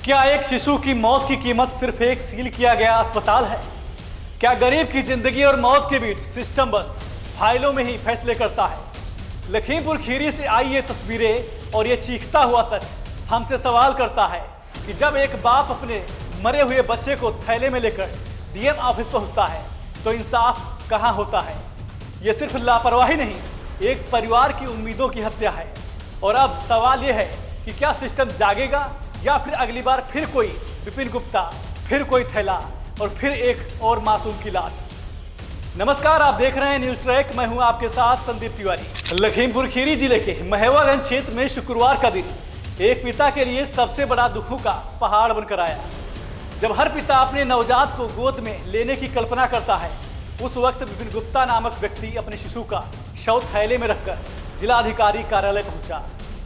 क्या एक शिशु की मौत की कीमत सिर्फ एक सील किया गया अस्पताल है? क्या गरीब की जिंदगी और मौत के बीच सिस्टम बस फाइलों में ही फैसले करता है? लखीमपुर खीरी से आई ये तस्वीरें और ये चीखता हुआ सच हमसे सवाल करता है कि जब एक बाप अपने मरे हुए बच्चे को थैले में लेकर डीएम ऑफिस पहुंचता है तो इंसाफ कहां होता है? ये सिर्फ लापरवाही नहीं, एक परिवार की उम्मीदों की हत्या है। और अब सवाल यह है कि क्या सिस्टम जागेगा या फिर अगली बार फिर कोई विपिन गुप्ता, फिर कोई थैला और फिर एक और मासूम की लाश। नमस्कार, आप देख रहे हैं न्यूज ट्रैक। मैं हूं आपके साथ संदीप तिवारी। लखीमपुर खीरी जिले के महेवागंज क्षेत्र में शुक्रवार का दिन एक पिता के लिए सबसे बड़ा दुखों का पहाड़ बनकर आया। जब हर पिता अपने नवजात को गोद में लेने की कल्पना करता है, उस वक्त विपिन गुप्ता नामक व्यक्ति अपने शिशु का शव थैले में रखकर जिलाधिकारी कार्यालय पहुंचा।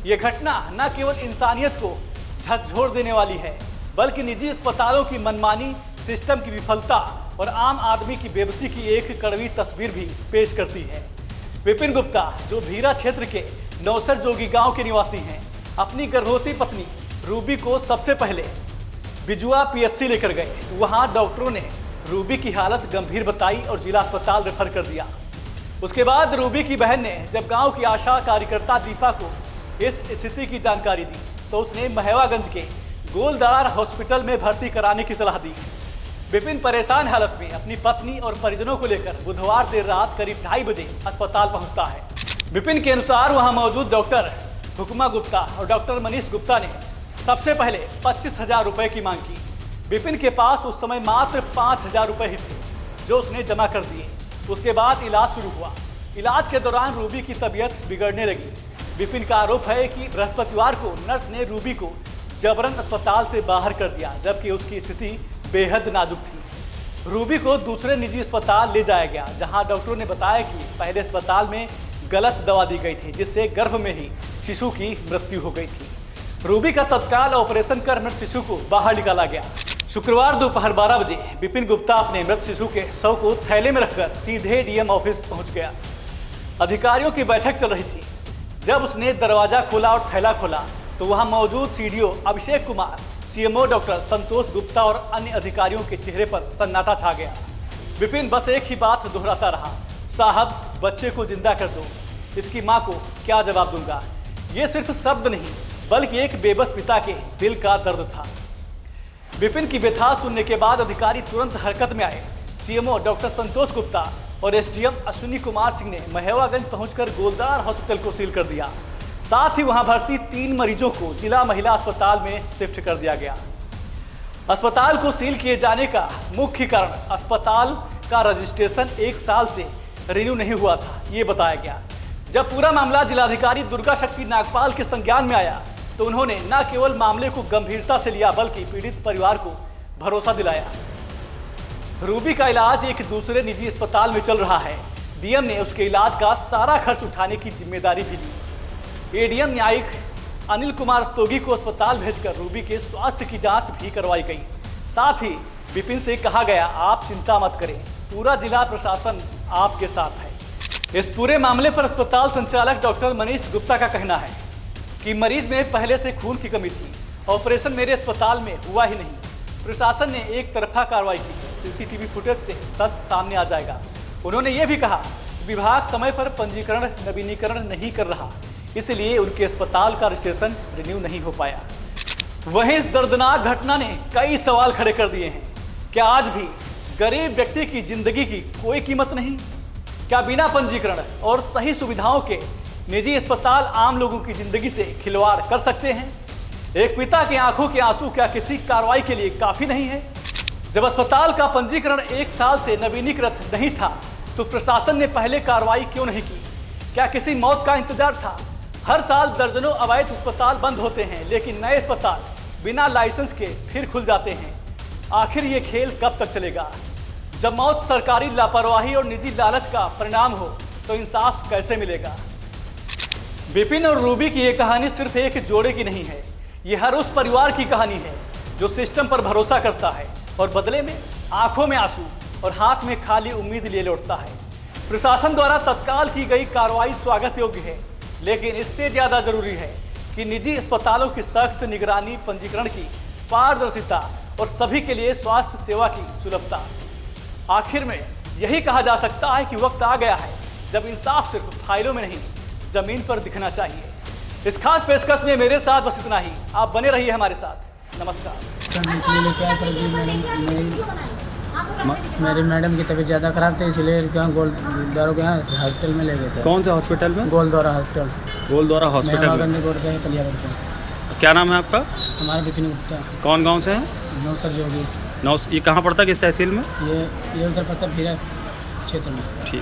यह घटना न केवल इंसानियत को झकझोर देने वाली है, बल्कि निजी अस्पतालों की मनमानी, सिस्टम की विफलता और आम आदमी की बेबसी की एक कड़वी तस्वीर भी पेश करती है। विपिन गुप्ता, जो भीरा क्षेत्र के नौसर जोगी गांव के निवासी हैं, अपनी गर्भवती पत्नी रूबी को सबसे पहले बिजुआ पीएचसी लेकर गए। वहां डॉक्टरों ने रूबी की हालत गंभीर बताई और जिला अस्पताल रेफर कर दिया। उसके बाद रूबी की बहन ने जब गांव की आशा कार्यकर्ता दीपा को इस स्थिति की जानकारी दी तो उसने महेवागंज के गोलदार हॉस्पिटल में भर्ती कराने की सलाह दी। विपिन परेशान हालत में अपनी पत्नी और परिजनों को लेकर बुधवार देर रात करीब 2:30 बजे अस्पताल पहुंचता है। विपिन के अनुसार वहां मौजूद डॉक्टर हुक्मा गुप्ता और डॉक्टर मनीष गुप्ता ने सबसे पहले 25,000 रुपए की मांग की। विपिन के पास उस समय मात्र 5,000 रुपए ही थे, जो उसने जमा कर दिए। उसके बाद इलाज शुरू हुआ। इलाज के दौरान रूबी की तबीयत बिगड़ने लगी। विपिन का आरोप है कि बृहस्पतिवार को नर्स ने रूबी को जबरन अस्पताल से बाहर कर दिया, जबकि उसकी स्थिति बेहद नाजुक थी। रूबी को दूसरे निजी अस्पताल ले जाया गया, जहां डॉक्टरों ने बताया कि पहले अस्पताल में गलत दवा दी गई थी, जिससे गर्भ में ही शिशु की मृत्यु हो गई थी। रूबी का तत्काल ऑपरेशन कर मृत शिशु को बाहर निकाला गया। शुक्रवार दोपहर 12 बजे विपिन गुप्ता अपने मृत शिशु के शव को थैले में रखकर सीधे डीएम ऑफिस पहुंच गया। अधिकारियों की बैठक चल रही थी। जब उसने दरवाजा खोला और थैला खोला तो वहां मौजूद CDO Abhishek Kumar, CMO doctor संतोष गुप्ता और अन्य अधिकारियों के चेहरे पर सन्नाटा छा गया। विपिन बस एक ही बात दोहराता रहा, साहब बच्चे को जिंदा कर दो। इसकी मां को क्या जवाब दूंगा? ये सिर्फ शब्द नहीं, बल्कि एक बेबस पिता के दिल का दर्द था। विपिन की व्यथा सुनने के बाद अधिकारी तुरंत हरकत में आए। सीएमओ डॉक्टर संतोष गुप्ता और एसडीएम अश्विनी कुमार सिंह ने महेवागंज पहुंचकर गोलदार हॉस्पिटल को सील कर दिया। साथ ही वहां भर्ती 3 मरीजों को जिला महिला अस्पताल में शिफ्ट कर दिया गया। अस्पताल को सील किए जाने का मुख्य कारण अस्पताल का रजिस्ट्रेशन 1 साल से रिन्यू नहीं हुआ था, ये बताया गया। जब पूरा मामला जिलाधिकारी दुर्गा शक्ति नागपाल के संज्ञान में आया तो उन्होंने न केवल मामले को गंभीरता से लिया, बल्कि पीड़ित परिवार को भरोसा दिलाया। रूबी का इलाज एक दूसरे निजी अस्पताल में चल रहा है। डीएम ने उसके इलाज का सारा खर्च उठाने की जिम्मेदारी भी ली। एडीएम न्यायिक अनिल कुमार स्तोगी को अस्पताल भेजकर रूबी के स्वास्थ्य की जांच भी करवाई गई। साथ ही विपिन से कहा गया, आप चिंता मत करें, पूरा जिला प्रशासन आपके साथ है। इस पूरे मामले पर अस्पताल संचालक डॉक्टर मनीष गुप्ता का कहना है कि मरीज में पहले से खून की कमी थी, ऑपरेशन मेरे अस्पताल में हुआ ही नहीं। प्रशासन ने एक तरफा कार्रवाई की, सीसीटीवी फुटेज से सच सामने आ जाएगा। उन्होंने ये भी कहा, विभाग समय पर पंजीकरण नवीनीकरण नहीं कर रहा, इसलिए उनके अस्पताल का रजिस्ट्रेशन रिन्यू नहीं हो पाया। वहीं इस दर्दनाक घटना ने कई सवाल खड़े कर दिए हैं। क्या आज भी गरीब व्यक्ति की जिंदगी की कोई कीमत नहीं? क्या बिना पंजीकरण और सही सुविधाओं के निजी अस्पताल आम लोगों की जिंदगी से खिलवाड़ कर सकते हैं? एक पिता के आंखों के आंसू क्या किसी कार्रवाई के लिए काफी नहीं है? जब अस्पताल का पंजीकरण 1 साल से नवीनीकृत नहीं था तो प्रशासन ने पहले कार्रवाई क्यों नहीं की? क्या किसी मौत का इंतजार था? हर साल दर्जनों अवैध अस्पताल बंद होते हैं, लेकिन नए अस्पताल बिना लाइसेंस के फिर खुल जाते हैं। आखिर ये खेल कब तक चलेगा? जब मौत सरकारी लापरवाही और निजी लालच का परिणाम हो तो इंसाफ कैसे मिलेगा? विपिन और रूबी की यह कहानी सिर्फ एक जोड़े की नहीं है, ये हर उस परिवार की कहानी है जो सिस्टम पर भरोसा करता है और बदले में आंखों में आंसू और हाथ में खाली उम्मीद लिए लौटता है। प्रशासन द्वारा तत्काल की गई कार्रवाई स्वागत योग्य है, लेकिन इससे ज्यादा जरूरी है कि निजी अस्पतालों की सख्त निगरानी, पंजीकरण की पारदर्शिता और सभी के लिए स्वास्थ्य सेवा की सुलभता। आखिर में यही कहा जा सकता है कि वक्त आ गया है जब इंसाफ सिर्फ फाइलों में नहीं, जमीन पर दिखना चाहिए। इस खास पेशकश में मेरे साथ बस इतना ही। आप बने रहिए हमारे साथ। नमस्कार। इसलिए लेके आए सर जी, मेरी मैडम की तबीयत ज़्यादा खराब थी, इसलिए यहाँ गोलद्वारा के यहाँ हॉस्पिटल में ले गए थे। कौन से हॉस्पिटल में? गोलद्वारा हॉस्पिटल। गोलद्वारा हॉस्पिटल में। गंदी रोड पे है, कलिया रोड पे। क्या नाम है आपका? हमारा विपिन गुप्ता। कौन गांव से हैं? नौसर जोगी। ये कहाँ पड़ता है, किस तहसील में? ये उधर पड़ता है भीरा क्षेत्र में। ठीक।